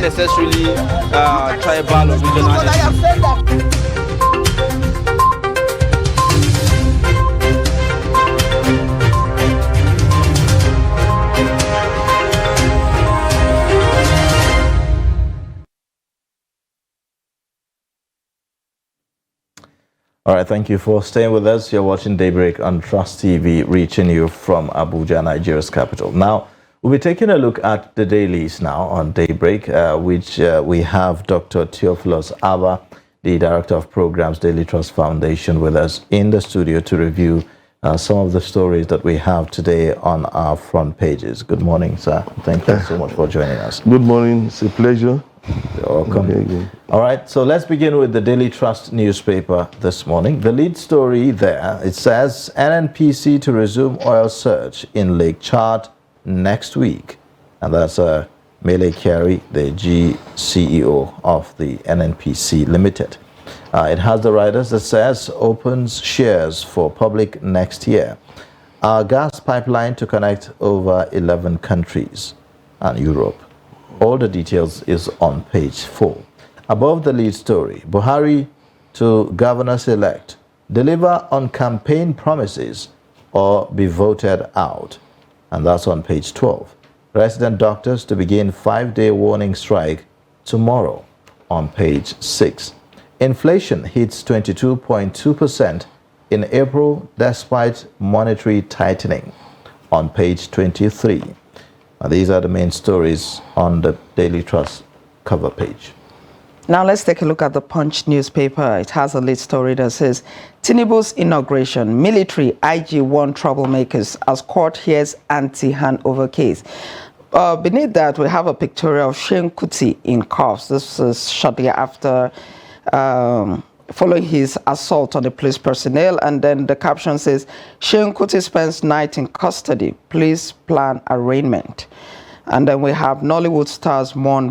not necessarily tribal or regional. All right, thank you for staying with us. You're watching Daybreak on Trust TV, reaching you from Abuja, Nigeria's capital. Now, we'll be taking a look at the dailies now on Daybreak, which we have Dr. Theophilus Abba, the Director of Programs, Daily Trust Foundation, with us in the studio to review some of the stories that we have today on our front pages. Good morning, sir. Thank you so much for joining us. Good morning. It's a pleasure. You're welcome. Okay. All right, so let's begin with the Daily Trust newspaper this morning. The lead story there, it says NNPC to resume oil search in Lake Chad next week. And that's Mele Kyari, the CEO of the NNPC Limited. It has the riders that says opens shares for public next year. Our gas pipeline to connect over 11 countries and Europe. All the details is on page 4. Above the lead story, Buhari to governors-elect, deliver on campaign promises or be voted out. And that's on page 12. Resident doctors to begin 5-day warning strike tomorrow on page 6. Inflation hits 22.2% in April despite monetary tightening on page 23. Now, these are the main stories on the Daily Trust cover page. Now let's take a look at the Punch newspaper. It has a lead story that says, Tinubu's inauguration, military IG warn troublemakers as court hears anti-handover case. Beneath that, we have a pictorial of Shehu Kuti in cuffs. This is shortly after following his assault on the police personnel, and then the caption says, Shehu Kuti spends night in custody, please plan arraignment. And then we have Nollywood stars mourn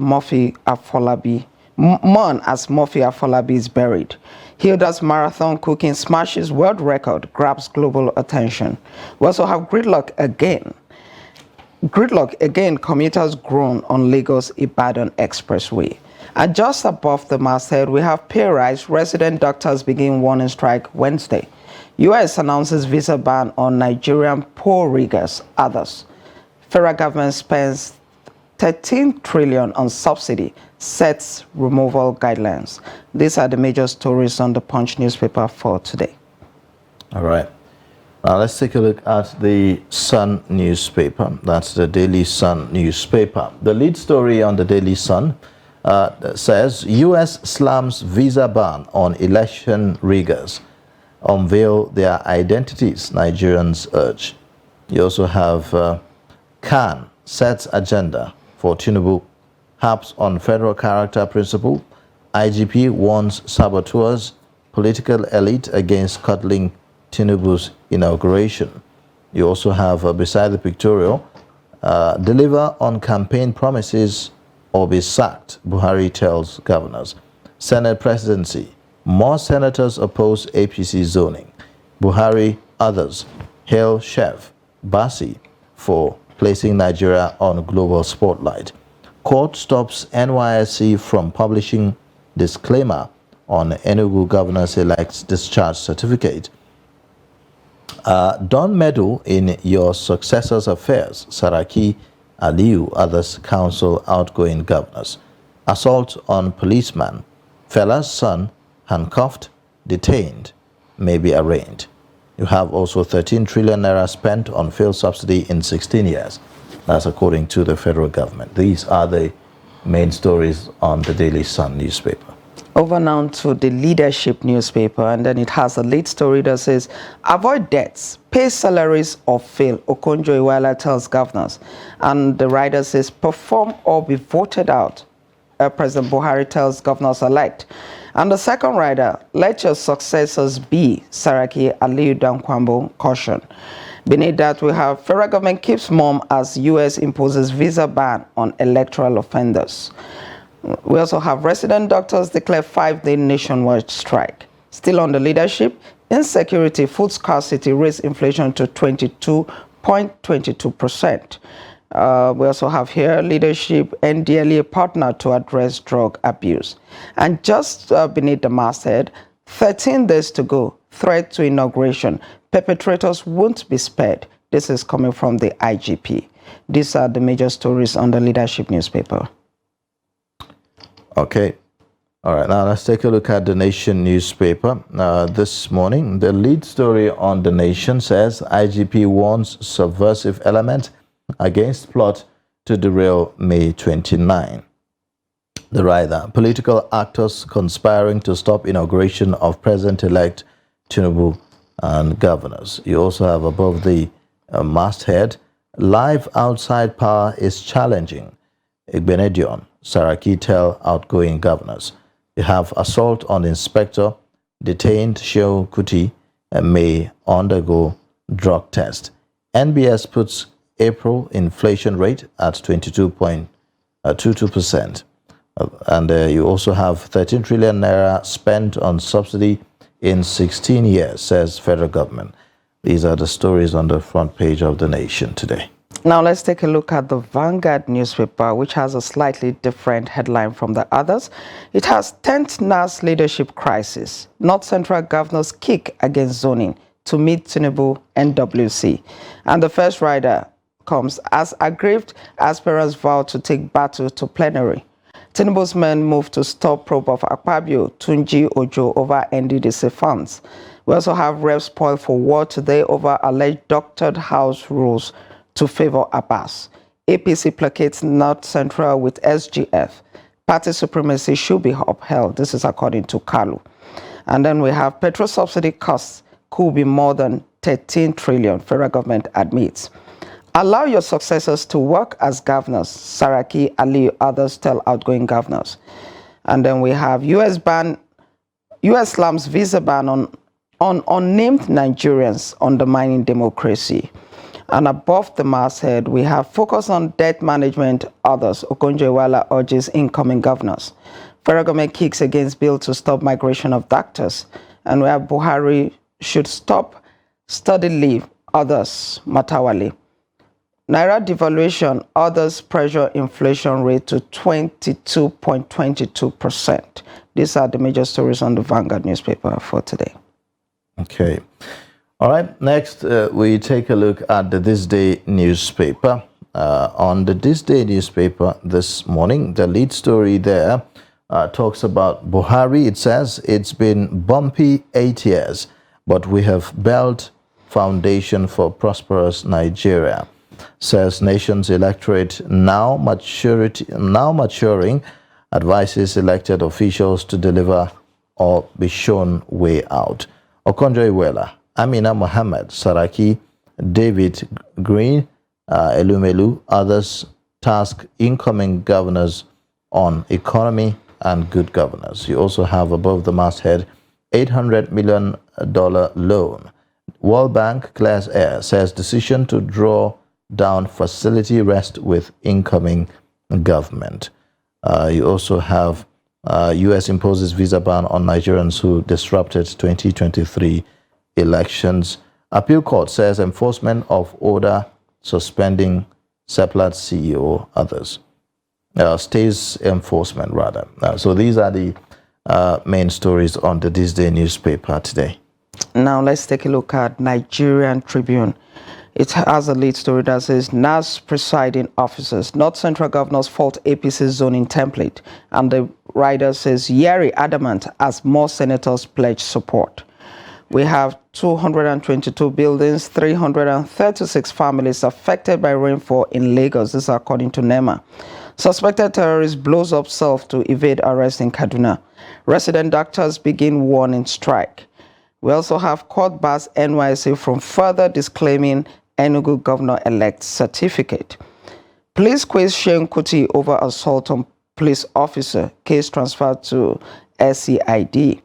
as Murphy Afolabi is buried. Hilda's marathon cooking smashes world record, grabs global attention. We also have gridlock again. Gridlock again, commuters groan on Lagos-Ibadan Expressway. And just above the masthead, we have pay rise. Resident doctors begin warning strike Wednesday. U.S. announces visa ban on Nigerian poor riggers, others. Federal government spends 13 trillion on subsidy, sets removal guidelines. These are the major stories on the Punch newspaper for today. All right. Now let's take a look at the Sun newspaper. That's the Daily Sun newspaper. The lead story on the Daily Sun says U.S. slams visa ban on election riggers. Unveil their identities, Nigerians urge. You also have Khan sets agenda for Tinubu, harps on federal character principle. IGP warns saboteurs, political elite against cuddling Tinubu's inauguration. You also have, beside the pictorial, deliver on campaign promises or be sacked, Buhari tells governors. Senate presidency, more senators oppose APC zoning. Buhari, others, hail Chef Basi for placing Nigeria on global spotlight. Court stops NYSC from publishing disclaimer on Enugu governors-elect's discharge certificate. Don't meddle in your successor's affairs, Saraki, Aliyu, others counsel outgoing governors. Assault on policeman, fella's son handcuffed, detained, may be arraigned. You have also 13 trillion naira spent on fuel subsidy in 16 years. That's according to the federal government. These are the main stories on the Daily Sun newspaper. Over now to the Leadership newspaper, and then it has a lead story that says, avoid debts, pay salaries or fail, Okonjo-Iweala tells governors. And the rider says, perform or be voted out, President Buhari tells governors-elect. And the second rider, let your successors be, Saraki Aliyu Dankwambo caution. Beneath that, we have federal government keeps mum as U.S. imposes visa ban on electoral offenders. We also have resident doctors declare 5-day nationwide strike. Still on the Leadership, insecurity, food scarcity raise inflation to 22.22%. We also have here leadership and DLA partner to address drug abuse. And just beneath the masthead, 13 days to go, threat to inauguration. Perpetrators won't be spared. This is coming from the IGP. These are the major stories on the leadership newspaper. Okay. All right, now let's take a look at the Nation newspaper. This morning, the lead story on the Nation says IGP warns subversive element against plot to derail May 29. The writer, political actors conspiring to stop inauguration of President-elect Tinubu and governors. You also have above the masthead, life outside power is challenging. Igbenedion, Saraki tell outgoing governors. You have assault on inspector, detained Shehu Kuti may undergo drug test. NBS puts April inflation rate at 22.22%. And you also have 13 trillion naira spent on subsidy in 16 years, says federal government. These are the stories on the front page of the Nation today. Now let's take a look at the Vanguard newspaper, which has a slightly different headline from the others. It has 10th NAS leadership crisis. North Central governors kick against zoning to meet Tinubu NWC. And the first rider comes as aggrieved aspirants vow to take battle to plenary. Tinubu's men move to stop probe of Akpabio, Tunji Ojo over NDDC funds. We also have reps spoil for war today over alleged doctored house rules to favor Abbas. APC placates North Central with SGF. Party supremacy should be upheld. This is according to Kalu. And then we have petrol subsidy costs could be more than 13 trillion, federal government admits. Allow your successors to work as governors, Saraki, Ali, others tell outgoing governors. And then we have US slams visa ban on unnamed Nigerians undermining democracy. And above the masthead, we have focus on debt management, others. Okonjo-Iweala urges incoming governors. Federal government kicks against bill to stop migration of doctors. And we have Buhari should stop study leave, others. Matawale. Naira devaluation, others pressure inflation rate to 22.22%. These are the major stories on the Vanguard newspaper for today. Okay. All right, next we take a look at the This Day newspaper. On the This Day newspaper this morning, the lead story there talks about Buhari. It says it's been bumpy 8 years, but we have built foundation for prosperous Nigeria. Says nation's electorate now maturing, advises elected officials to deliver or be shown way out. Okonjo-Iweala, Amina Mohammed, Saraki, David Green, Elumelu, others task incoming governors on economy and good governance. You also have above the masthead $800 million loan. World Bank clears air, says decision to draw down facility rest with incoming government. You also have U.S. imposes visa ban on Nigerians who disrupted 2023 elections. Appeal court says enforcement of order suspending Seplat CEO, others. Stays enforcement, rather. So these are the main stories on the This Day newspaper today. Now let's take a look at Nigerian Tribune. It has a lead story that says NAS presiding officers, North Central governors fault APC zoning template. And the rider says Yeri adamant as more senators pledge support. We have 222 buildings, 336 families affected by rainfall in Lagos. This is according to NEMA. Suspected terrorist blows up self to evade arrest in Kaduna. Resident doctors begin warning strike. We also have court bars NYC from further disclaiming Enugu governor-elect certificate. Police quiz Shehu Kuti over assault on police officer. Case transferred to SCID.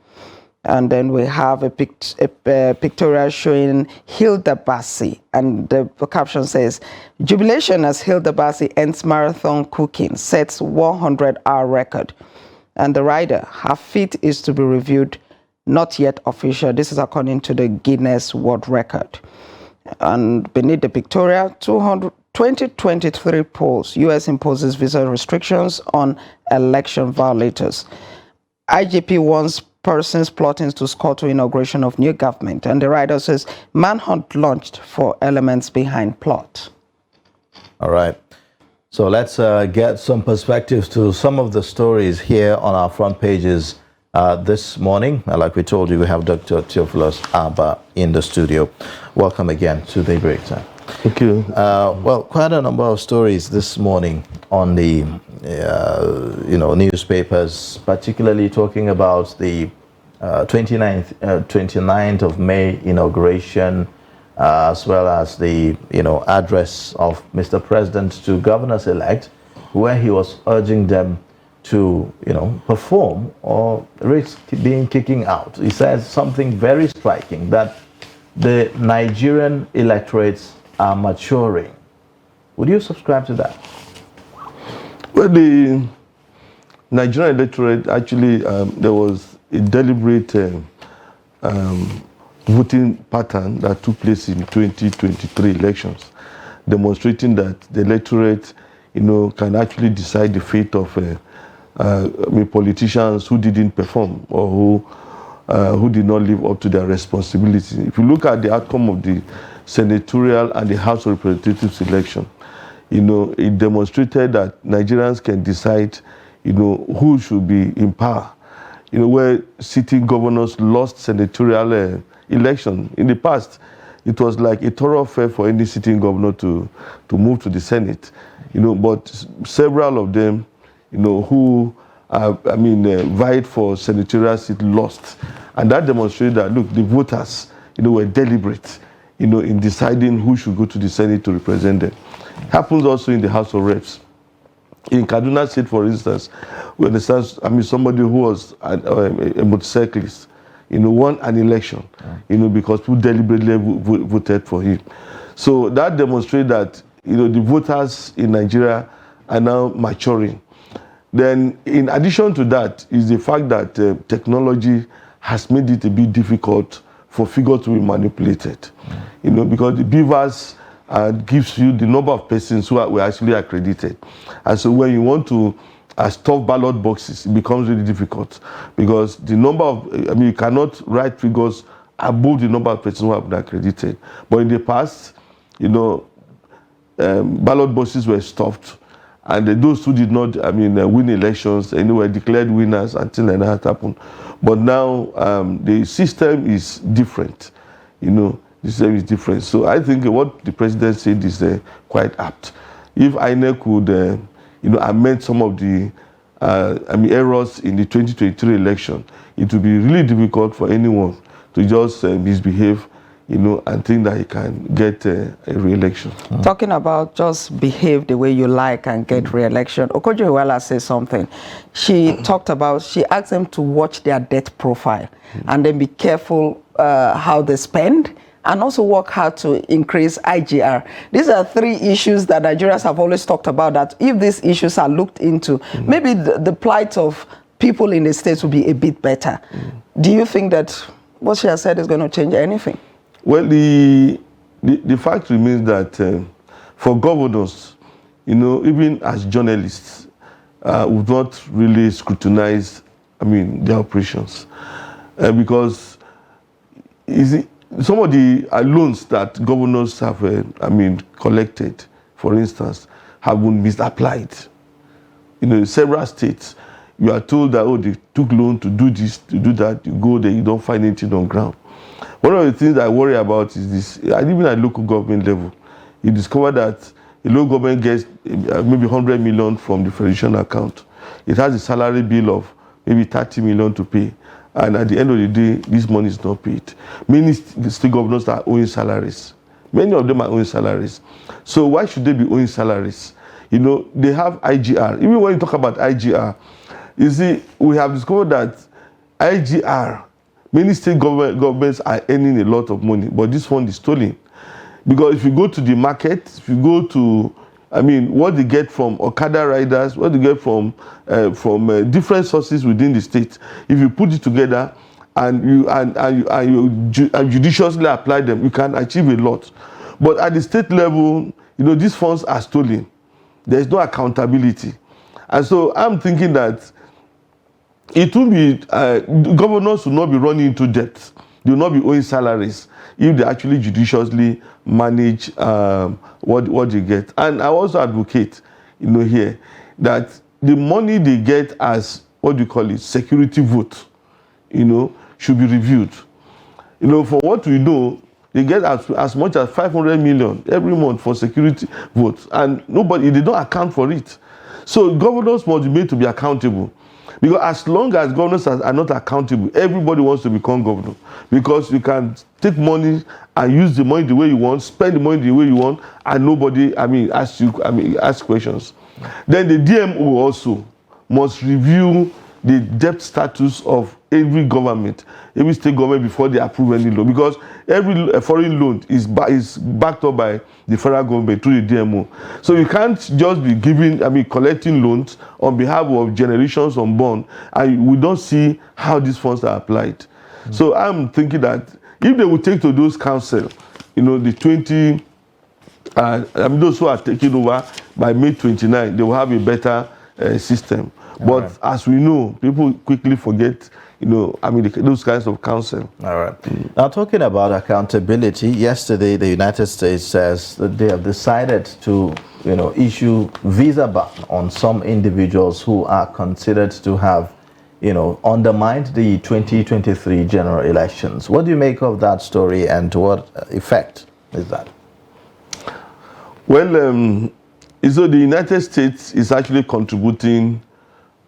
And then we have a pictorial showing Hilda Bassi. And the caption says, Jubilation as Hilda Bassi ends marathon cooking, sets 100-hour record. And the rider, her feat is to be reviewed, not yet official. This is according to the Guinness World Record. And beneath the pictorial, 2023 polls, U.S. imposes visa restrictions on election violators. IGP warns persons plotting to scuttle inauguration of new government. And the writer says, manhunt launched for elements behind plot. All right. So let's get some perspectives to some of the stories here on our front pages this morning. Like we told you, we have Dr. Theophilus Abba in the studio. Welcome again to Daybreak Time. Thank you. Well, quite a number of stories this morning on the newspapers, particularly talking about the 29th of May inauguration, as well as the address of Mr. President to governors-elect, where he was urging them to perform or risk being kicking out. He says something very striking, that the Nigerian electorates are maturing. Would you subscribe to that? Well, the Nigerian electorate, actually, there was a deliberate voting pattern that took place in 2023 elections, demonstrating that the electorate, can actually decide the fate of politicians who didn't perform or who did not live up to their responsibility. If you look at the outcome of the senatorial and the House of Representatives election, it demonstrated that Nigerians can decide, who should be in power. Where sitting governors lost senatorial election. In the past, it was like a thoroughfare for any sitting governor to move to the Senate. But several of them, who vied for senatorial seat lost. And that demonstrated that, look, the voters, were deliberate, in deciding who should go to the Senate to represent them. Happens also in the House of Reps. In Kaduna State, for instance, we understand, somebody who was a motorcyclist, won an election, because people deliberately voted for him. So that demonstrates that, the voters in Nigeria are now maturing. Then, in addition to that, is the fact that technology has made it a bit difficult for figures to be manipulated. Because the beavers gives you the number of persons who were actually accredited. And so when you want to stuff ballot boxes, it becomes really difficult. Because the number of, you cannot write figures above the number of persons who have been accredited. But in the past, ballot boxes were stuffed. And those who did not, win elections, were declared winners until that happened. But now the system is different. The system is different. So I think what the president said is quite apt. If INEC could, amend some of the errors in the 2023 election, it would be really difficult for anyone to just misbehave, and think that he can get a re-election. Talking about just behave the way you like and get re-election, Okojo-Iweala says something. She talked about, she asked them to watch their debt profile and then be careful how they spend, and also work hard to increase IGR. These are three issues that Nigerians have always talked about, that if these issues are looked into, maybe the plight of people in the states will be a bit better. Do you think that what she has said is going to change anything? Well, the fact remains that for governors, even as journalists, we've not really scrutinized, their operations. Because some of the loans that governors have, collected, for instance, have been misapplied. In several states, you are told that, they took loan to do this, to do that. You go there, you don't find anything on ground. One of the things I worry about is this, even at local government level, you discover that a local government gets maybe 100 million from the federation account. It has a salary bill of maybe 30 million to pay. And at the end of the day, this money is not paid. Many state governors are owing salaries. Many of them are owing salaries. So why should they be owing salaries? They have IGR. Even when you talk about IGR, you see, we have discovered that IGR, many state governments are earning a lot of money, but this one is stolen. Because if you go to the market, if you go to, what they get from Okada riders, what they get from different sources within the state, if you put it together and you judiciously apply them, you can achieve a lot. But at the state level, these funds are stolen. There is no accountability. And so I'm thinking that it will be, governors will not be running into debt. They will not be owing salaries if they actually judiciously manage what they get. And I also advocate, here, that the money they get as, security vote, should be reviewed. For what we know, they get as much as 500 million every month for security votes, and they don't account for it. So governors must be made to be accountable. Because as long as governors are not accountable, everybody wants to become governor. Because you can take money and use the money the way you want, spend the money the way you want, and nobody, ask questions. Then the DMO also must review the debt status of every government, every state government before they approve any loan. Because every foreign loan is backed up by the federal government through the DMO. So you can't just be collecting loans on behalf of generations unborn, and we don't see how these funds are applied. So I'm thinking that if they would take to those council, the 20, those who are taking over by May 29, they will have a better system. But as we know, people quickly forget, those kinds of counsel. All right. Now, talking about accountability, yesterday the United States says that they have decided to, issue visa ban on some individuals who are considered to have, undermined the 2023 general elections. What do you make of that story, and to what effect is that? Well, so the United States is actually contributing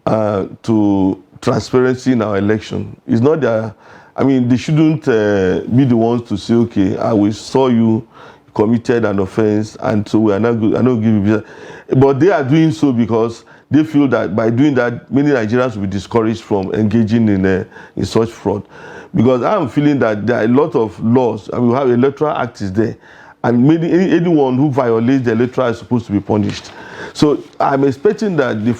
to transparency in our election. It's not that, they shouldn't be the ones to say, okay, we saw you committed an offense, and so we are not good, I don't give you visa. But they are doing so because they feel that by doing that, many Nigerians will be discouraged from engaging in such fraud. Because I'm feeling that there are a lot of laws, we have electoral act is there, and anyone who violates the electoral is supposed to be punished. So I'm expecting that the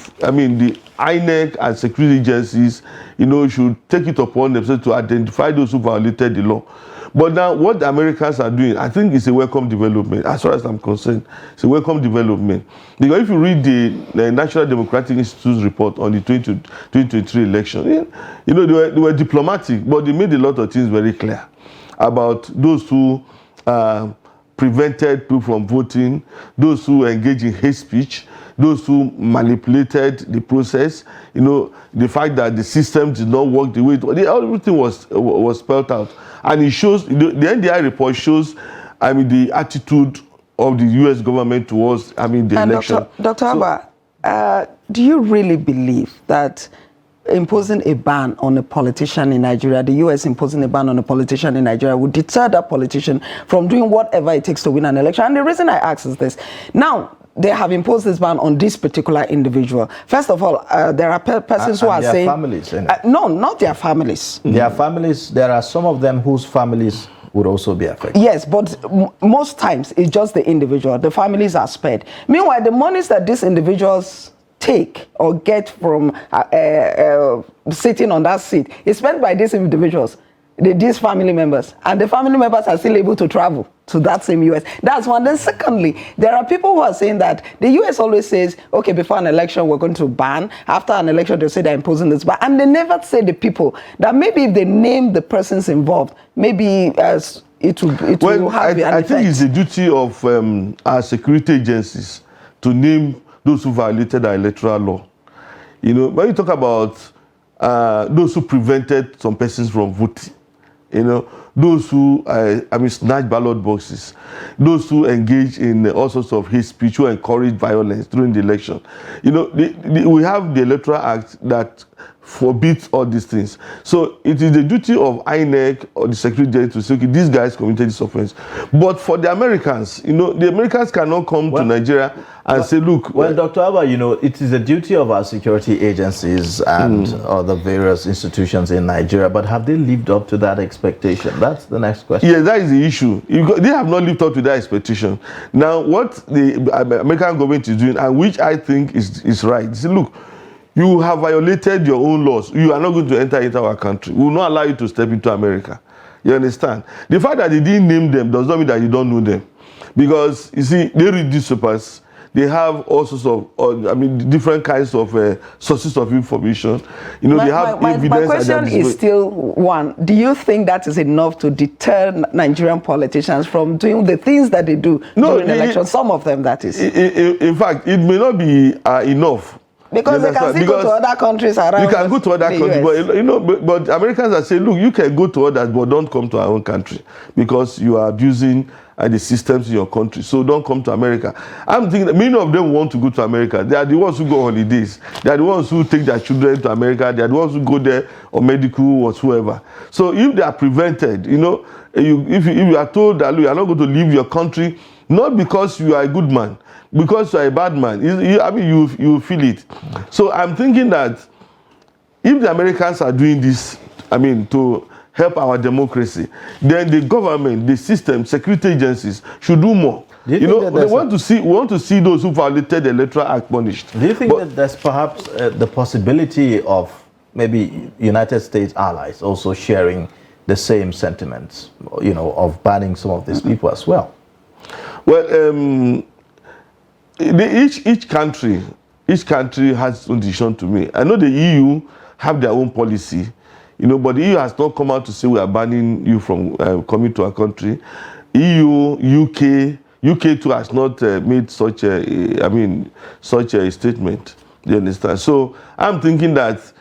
INEC and security agencies, should take it upon themselves to identify those who violated the law. But now what the Americans are doing, I think it's a welcome development. As far as I'm concerned, it's a welcome development. Because if you read the National Democratic Institute's report on the 2023 election, they were diplomatic, but they made a lot of things very clear about those who prevented people from voting, those who engaged in hate speech, those who manipulated the process, the fact that the system did not work the way everything was spelled out. And it shows, the NDI report shows, the attitude of the U.S. government towards, the election. Dr. Abba, do you really believe that imposing a ban on a politician in Nigeria, the U.S. imposing a ban on a politician in Nigeria, would deter that politician from doing whatever it takes to win an election? And the reason I ask is this. Now, they have imposed this ban on this particular individual. First of all, there are persons who are their saying... families, no, not their families. Their families, there are some of them whose families would also be affected. Yes, but most times it's just the individual. The families are spared. Meanwhile, the monies that these individuals take or get from sitting on that seat is spent by these individuals, these family members, and the family members are still able to travel to that same US. That's one. Then secondly, there are people who are saying that the US always says, okay, before an election we're going to ban, after an election they'll say they're imposing this ban, and they never say the people that maybe if they name the persons involved, maybe it will have an effect. I think it's the duty of our security agencies to name those who violated our electoral law. When you talk about those who prevented some persons from voting, those who snatch ballot boxes, those who engage in all sorts of hate speech, who encourage violence during the election. We have the Electoral Act that forbids all these things. So it is the duty of INEC or the Secretary General to say, okay, these guys committed this offense. But for the Americans, the Americans cannot come to Nigeria and say, look. Well, Dr. Abba, it is the duty of our security agencies and other various institutions in Nigeria, but have they lived up to that expectation? That's the next question. Yeah, that is the issue. They have not lived up to that expectation. Now, what the American government is doing, and which I think is right, is, look, you have violated your own laws. You are not going to enter into our country. We will not allow you to step into America. You understand? The fact that they didn't name them does not mean that you don't know them. because you see, they read newspapers. They have all sorts of, different kinds of sources of information. You know, they have evidence. My question is still one. Do you think that is enough to deter Nigerian politicians from doing the things that they do during elections? Some of them, that is. In fact, it may not be enough. Because they can still go to other countries around. You can go to other countries, but you know, but Americans are saying, look, you can go to others, but don't come to our own country because you are abusing the systems in your country. So don't come to America. I'm thinking that many of them want to go to America. They are the ones who go on holidays. They are the ones who take their children to America. They are the ones who go there or medical whatsoever. So if they are prevented, you know, if you are told that look, you are not going to leave your country, not because you are a good man, because you are a bad man. You feel it. So I'm thinking that if the Americans are doing this, to help our democracy, then the government, the system, security agencies should do more. Do you know, they want to see those who violated the Electoral Act punished. Do you think that there's perhaps the possibility of maybe United States allies also sharing the same sentiments, you know, of banning some of these people as well? Well, each country has its own decision to make. I know the EU have their own policy, you know, but the EU has not come out to say we are banning you from coming to our country. UK too has not made such a statement. You understand? So I'm thinking that,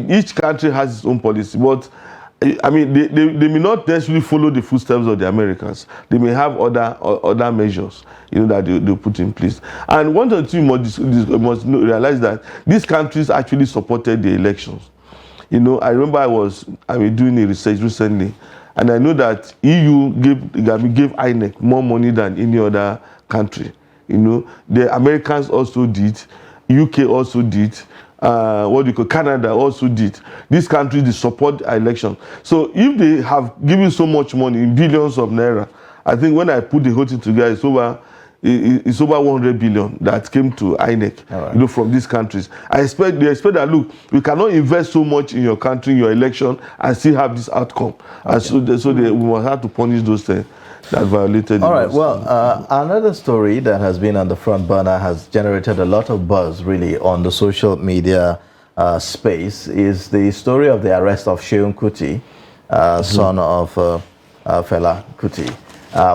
each country has its own policy, but they may not necessarily follow the footsteps of the Americans. They may have other measures, you know, that they put in place. And one of the things you must realize that these countries actually supported the elections. You know, I remember I was doing a research recently, and I know that EU gave INEC more money than any other country. You know, the Americans also did, UK also did. Canada also did. These countries, they support the election. So if they have given so much money in billions of naira, I think when I put the whole thing together, it's over 100 billion that came to INEC, right, you know, from these countries. They expect that, look, we cannot invest so much in your country, in your election, and still have this outcome. Okay. And so we must have to punish those things that violated. All right. Well, another story that has been on the front burner has generated a lot of buzz, really, on the social media space, is the story of the arrest of Seun Kuti, son of Fela Kuti,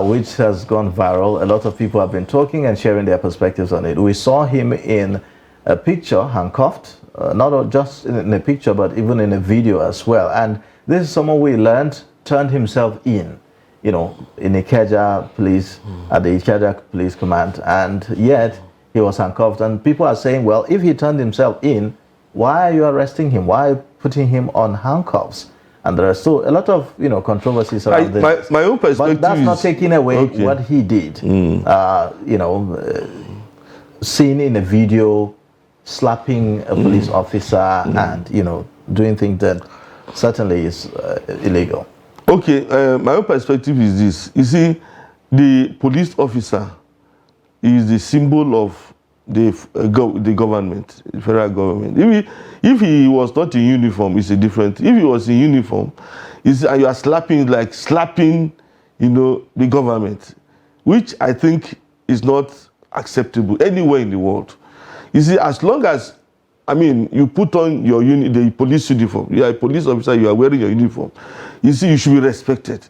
which has gone viral. A lot of people have been talking and sharing their perspectives on it. We saw him in a picture, handcuffed, not just in a picture, but even in a video as well. And this is someone we learned turned himself in, you know, in Ikeja police, at the Ikeja police command, and yet he was handcuffed. And people are saying, well, if he turned himself in, why are you arresting him? Why putting him on handcuffs? And there are still a lot of, you know, controversies around this. My own perspective, but that's not taking away what he did. You know, seen in a video, slapping a police officer, and, you know, doing things that certainly is illegal. Okay, my own perspective is this. You see, the police officer is the symbol of the government, the federal government. If he was not in uniform, it's a different. If he was in uniform, you are slapping, you know, the government, which I think is not acceptable anywhere in the world. You see, as long as, you put on your the police uniform, you are a police officer, you are wearing your uniform, you see, you should be respected.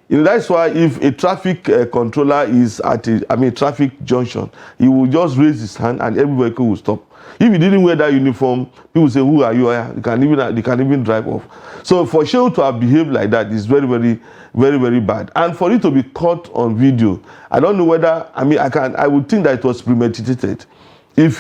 You know, that's why if a traffic controller is at a traffic junction, he will just raise his hand and every vehicle will stop. If he didn't wear that uniform, people say, who are you? They can even drive off. So for Seun to have behaved like that is very, very, very, very bad. And for it to be caught on video, I don't know whether, I would think that it was premeditated. If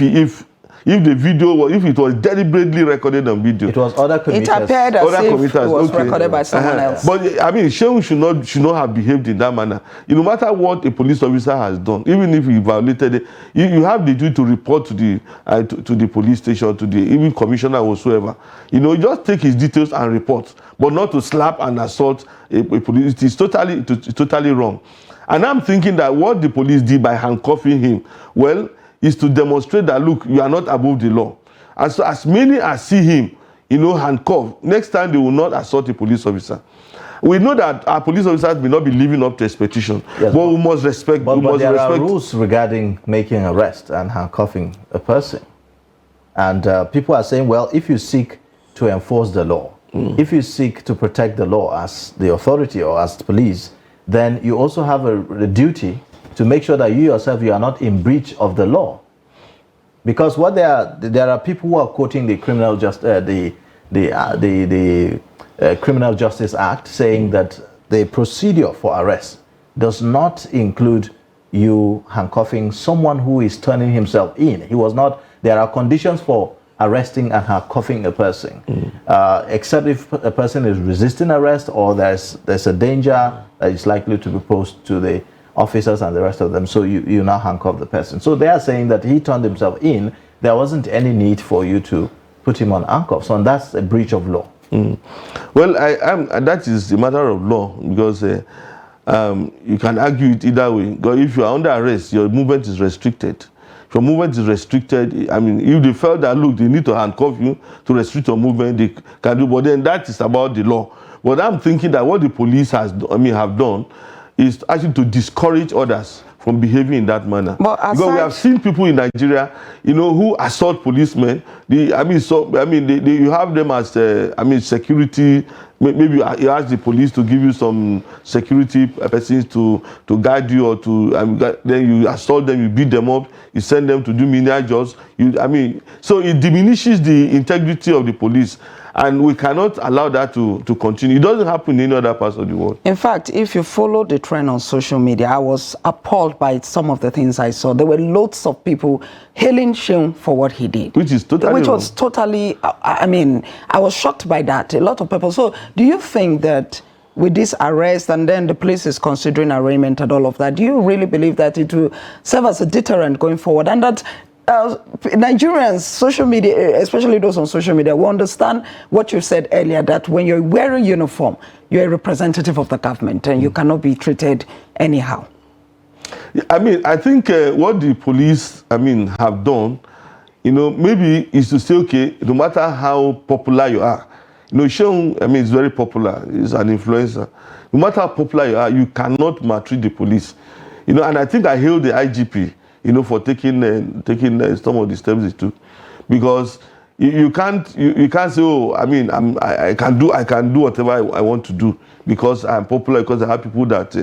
the video was, if it was deliberately recorded on video, it was other commuters. It appeared as if it was recorded by someone else. But Seun should not have behaved in that manner. No matter what a police officer has done, even if he violated it, you have the duty to report to the police station, to the even commissioner or whatsoever. You just take his details and report, but not to slap and assault a police. It is totally wrong. And I'm thinking that what the police did by handcuffing him, well, is to demonstrate that, look, you are not above the law. And so as many as see him, handcuff, next time they will not assault a police officer. We know that our police officers may not be living up to expectation, yes, but we must respect. But must there respect. are rules regarding making arrest and handcuffing a person. And people are saying, well, if you seek to enforce the law, if you seek to protect the law as the authority or as the police, then you also have a duty to make sure that you yourself, you are not in breach of the law. Because what there are people who are quoting the Criminal Criminal Justice Act, saying that the procedure for arrest does not include you handcuffing someone who is turning himself in. He was not. There are conditions for arresting and handcuffing a person, except if a person is resisting arrest or there's a danger that is likely to be posed to the officers and the rest of them. So you now handcuff the person. So they are saying that he turned himself in. There wasn't any need for you to put him on handcuffs, and that's a breach of law. Well, that is a matter of law, because you can argue it either way. Because if you are under arrest, your movement is restricted. If your movement is restricted, I mean, if they felt that, look, they need to handcuff you to restrict your movement, they can do. But then that is about the law. But I'm thinking that what the police have done is actually to discourage others from behaving in that manner. Because we have seen people in Nigeria, who assault policemen. You have them as, security. Maybe you ask the police to give you some security persons to guide you, or then you assault them, you beat them up, you send them to do menial jobs. So it diminishes the integrity of the police. And we cannot allow that to continue. It doesn't happen in any other parts of the world. In fact, if you follow the trend on social media, I was appalled by some of the things I saw. There were loads of people hailing Sheung for what he did. Which is totally Which wrong. was totally, I was shocked by that. A lot of people. So do you think that with this arrest and then the police is considering arraignment and all of that, do you really believe that it will serve as a deterrent going forward? And that Nigerians, social media, especially those on social media, will understand what you said earlier, that when you're wearing uniform, you're a representative of the government and you cannot be treated anyhow. I think what the police, have done, maybe is to say, okay, no matter how popular you are, Sheung, is very popular, he's an influencer. No matter how popular you are, you cannot maltreat the police. And I think I hailed the IGP, for taking some of the steps he took, because you can't say, oh, I can do whatever I want to do because I'm popular, because I have people that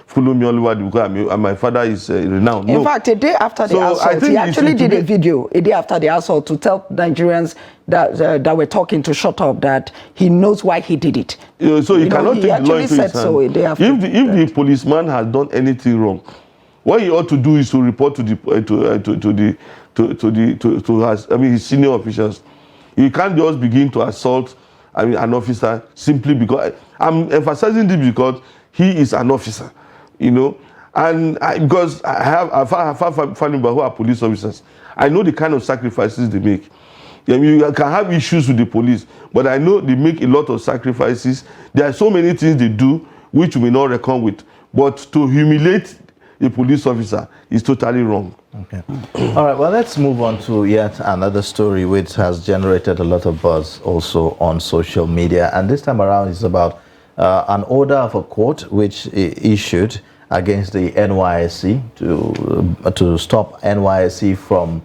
follow me all over the world, and my father is renowned. In fact, a day after the assault, he actually did a video a day after the assault to tell Nigerians that were talking to shut up that he knows why he did it. So he cannot take the law into his hand. So a day after. If the policeman has done anything wrong, what he ought to do is to report to his senior officials. He can't just begin to assault an officer simply because I'm emphasizing this because he is an officer, and because I have family members who are police officers. I know the kind of sacrifices they make. You can have issues with the police, but I know they make a lot of sacrifices. There are so many things they do which we may not reckon with, but to humiliate a police officer is totally wrong. Okay. All right, well, let's move on to yet another story which has generated a lot of buzz also on social media. And this time around it's about an order of a court which issued against the NYSC to stop NYSC from,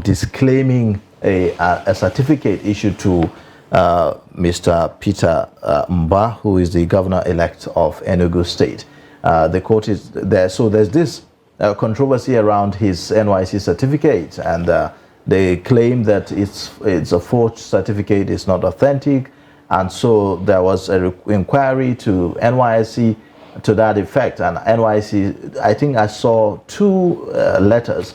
disclaiming a certificate issued to Mr. Peter Mba, who is the governor-elect of Enugu State. The court is there, so there's this controversy around his NYC certificate, and they claim that it's a forged certificate, it's not authentic, and so there was an inquiry to NYC to that effect, and NYC, I think I saw two letters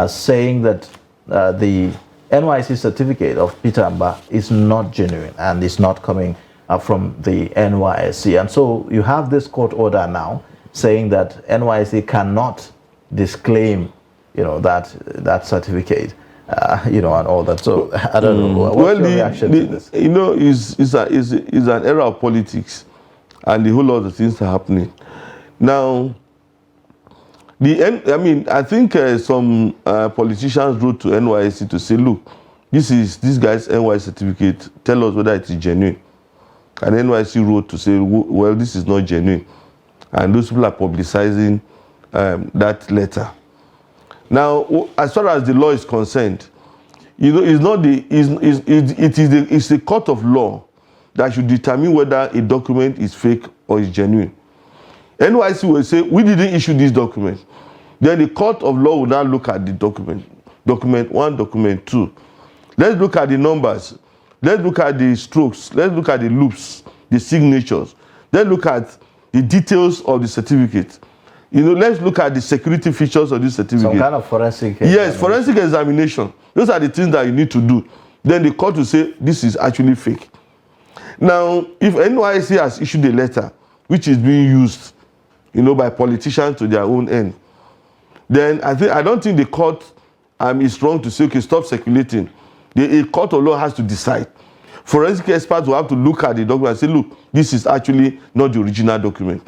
saying that the NYC certificate of Peter Mba is not genuine and is not coming from the NYSC. And so you have this court order now saying that NYSC cannot disclaim, that certificate, and all that. So I don't know. What's your reaction to this? It's an era of politics, and a whole lot of things are happening now. I think some politicians wrote to NYSC to say, look, this is this guy's NYC certificate. Tell us whether it is genuine. And NYC wrote to say, well, this is not genuine. And those people are publicizing that letter. Now, as far as the law is concerned, you know, it's not the it's the court of law that should determine whether a document is fake or is genuine. NYC will say, we didn't issue this document. Then the court of law will now look at the document. Document 1, document 2. Let's look at the numbers. Let's look at the strokes. Let's look at the loops, the signatures. Let's look at the details of the certificate. You know, let's look at the security features of this certificate. Some kind of forensic Yes, forensic examination. Those are the things that you need to do. Then the court will say, this is actually fake. Now, if NYC has issued a letter which is being used, you know, by politicians to their own end, then I don't think the court is wrong to say, okay, stop circulating. The court of law has to decide. Forensic experts will have to look at the document and say, look, this is actually not the original document.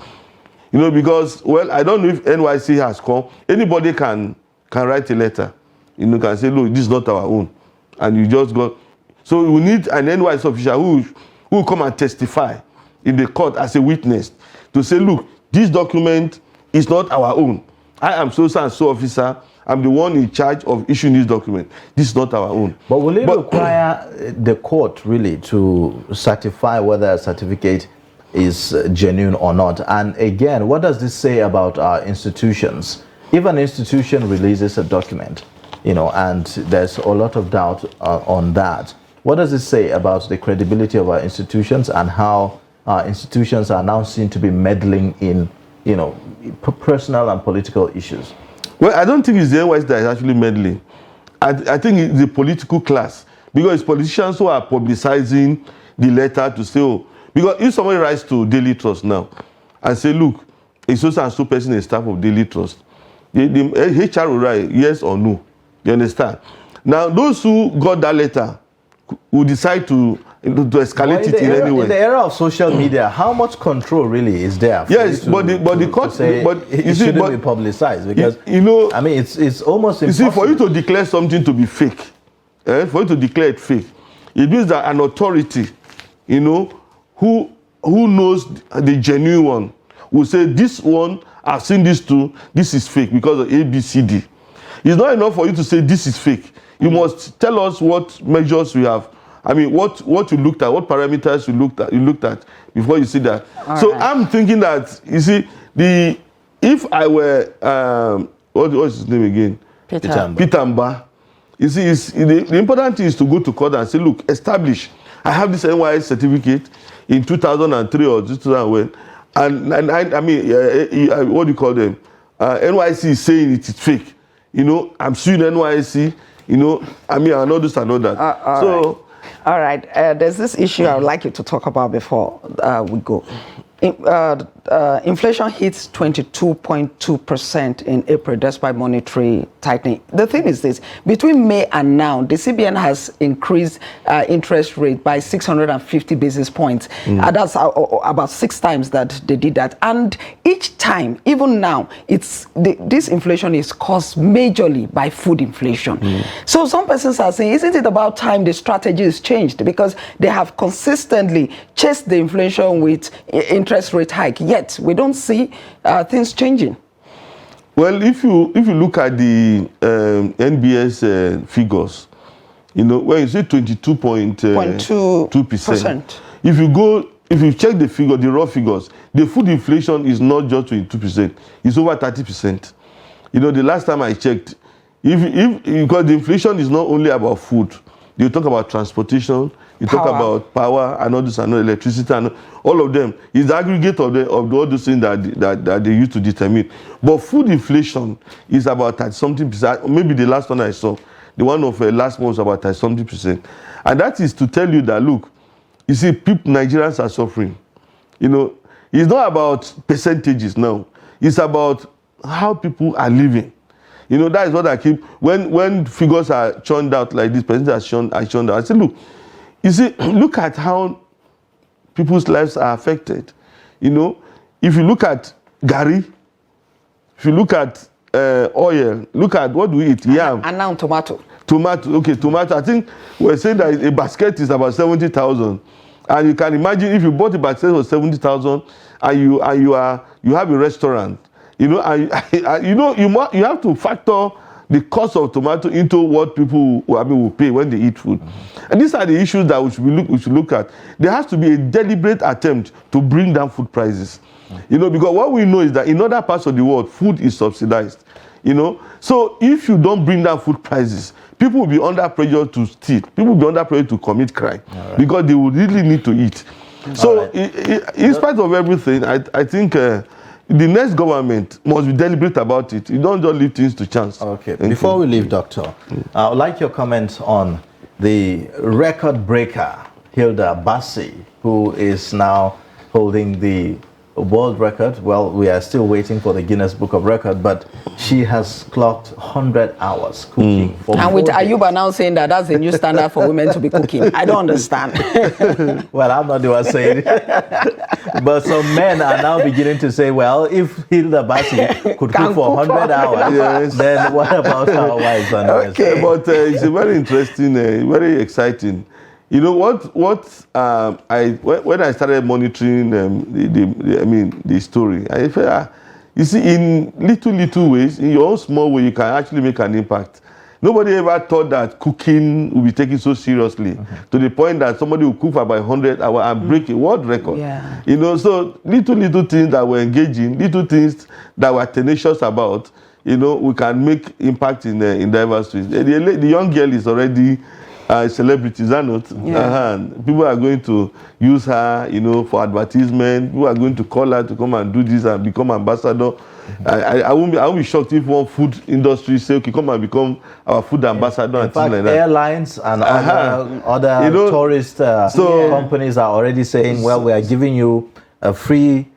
You know, because, well, I don't know if NYC has come. Anybody can write a letter. You know, can say, look, this is not our own. And you just got... So we need an NYC official who will come and testify in the court as a witness to say, look, this document is not our own. I am so-so and so officer. I'm the one in charge of issuing this document. This is not our own. But will it require the court really to certify whether a certificate is genuine or not? And again, what does this say about our institutions? If an institution releases a document, you know, and there's a lot of doubt on that, what does it say about the credibility of our institutions and how our institutions are now seen to be meddling in, you know, personal and political issues? Well, I don't think it's the NYC that is actually meddling. I think it's the political class, because it's politicians who are publicizing the letter to say, oh, because if somebody writes to Daily Trust now and say, look, a so and so person is staff of Daily Trust, the HR will write yes or no. You understand? Now, those who got that letter will decide to escalate it in any way. In the era of social media, how much control really is there? Yes, but the court, it shouldn't be publicized, because you know, I mean, it's almost impossible. You see, for you to declare something to be fake, for you to declare it fake, it means that an authority, you know, who knows the genuine one, will say, this one, I've seen this too, this is fake because of A, B, C, D. It's not enough for you to say this is fake. You must tell us what measures we have. I mean, what you looked at, what parameters you looked at before you see that. All so right. I'm thinking that, you see, if I were what's his name again? Peter Mba. You see, the important thing is to go to court and say, look, establish. I have this NYS certificate in 2003 or 2001, and I mean, what do you call them? NYC is saying it is fake. You know, I'm suing NYC. You know, I mean, I know this and all that. So. All right. There's this issue I would like you to talk about before we go. Inflation hits 22.2% in April despite monetary tightening. The thing is this, between May and now, the CBN has increased interest rate by 650 basis points. That's about 6 times that they did that. And each time, even now, this inflation is caused majorly by food inflation. So some persons are saying, isn't it about time the strategy is changed? Because they have consistently chased the inflation with interest rate hike, yet we don't see things changing. Well, if you look at the NBS figures, you know, when you say 22.2%, if you check the figure, the raw figures, the food inflation is not just 22%; it's over 30%. You know, the last time I checked, because the inflation is not only about food, you talk about transportation. You talk about power and all this and electricity and all of them. It's the aggregate of all those things that they use to determine. But food inflation is about 30-something%. Maybe the last one I saw, the one of last month was about 30-something%. And that is to tell you that, look, you see, Nigerians are suffering. You know, it's not about percentages now. It's about how people are living. You know, that is what I keep, when figures are churned out like this, percentages are churned out, I say, look, you see, look at how people's lives are affected. You know, if you look at Gary, if you look at oil, look at what we eat, yam. And now tomato. Tomato. I think we're saying that a basket is about 70,000, and you can imagine if you bought a basket for 70,000, and you have a restaurant, you know, and you have to factor the cost of tomato into what people will pay when they eat food. And these are the issues that we should look at. There has to be a deliberate attempt to bring down food prices. You know, because what we know is that in other parts of the world, food is subsidized. You know, so if you don't bring down food prices, people will be under pressure to steal. People will be under pressure to commit crime, because they will really need to eat. So, in spite of everything, I think the next government must be deliberate about it. You don't just leave things to chance. Okay. Before we leave, Doctor, I would like your comments on the record breaker, Hilda Bassi, who is now holding the world record. Well, we are still waiting for the Guinness Book of Record, but she has clocked 100 hours cooking. And with Ayuba now saying that that's a new standard for women to be cooking. I don't understand. Well, I'm not the one saying it. But some men are now beginning to say, well, if Hilda Bassi could cook for 100 hours, then what about our wives? Okay. But it's a very interesting, very exciting. You know what? When I started monitoring the story, I felt, you see, in little ways, in your own small way, you can actually make an impact. Nobody ever thought that cooking would be taken so seriously, to the point that somebody will cook for about 100 hours and break a world record. Yeah. You know, so little things that we're engaging, little things that we're tenacious about, you know, we can make impact in diverse ways. The young girl is already celebrities, are not? Yeah. People are going to use her, you know, for advertisement. People are going to call her to come and do this and become ambassador. I won't be shocked if one food industry say, okay, come and become our food ambassador. In and fact, like that. Airlines and other you know, tourist companies are already saying, well, we are giving you a free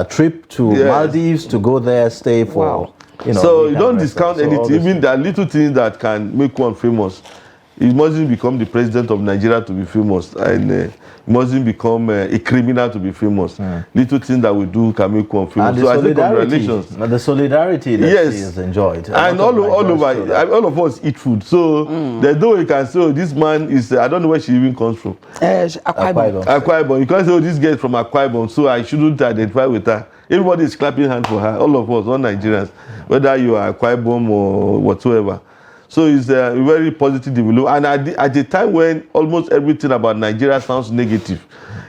trip to Maldives to go there, stay for. You know, so you don't discount anything. Even there are little things that can make one famous. He mustn't become the president of Nigeria to be famous, and he mustn't become a criminal to be famous. Little things that we do can make one famous. And so I think congratulations. The solidarity that she has enjoyed. And all of us eat food. So there's no way you can say, oh, this man is, I don't know where she even comes from. Akwa Ibom. You can't say, oh, this girl is from Akwa Ibom, so I shouldn't identify with her. Everybody is clapping hands for her, all of us, all Nigerians, whether you are Akwa Ibom or whatsoever. So it's a very positive development. And at the time when almost everything about Nigeria sounds negative,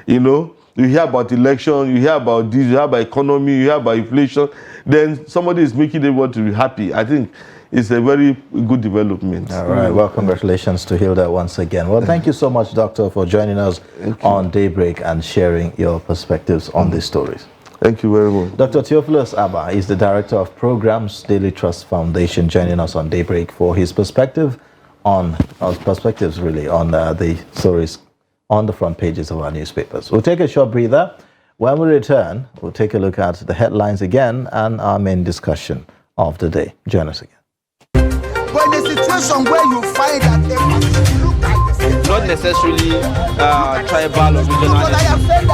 you know, you hear about election, you hear about this, you hear about economy, you hear about inflation, then somebody is making everyone to be happy. I think it's a very good development. All right. Well, congratulations to Hilda once again. Well, thank you so much, Doctor, for joining us on Daybreak and sharing your perspectives on these stories. Thank you very much. Dr. Theophilus Abba is the Director of Programs, Daily Trust Foundation, joining us on Daybreak for his perspectives on the stories on the front pages of our newspapers. We'll take a short breather. When we return, we'll take a look at the headlines again and our main discussion of the day. Join us again. But in a situation where you find that they look like the same, not necessarily tribal or regional.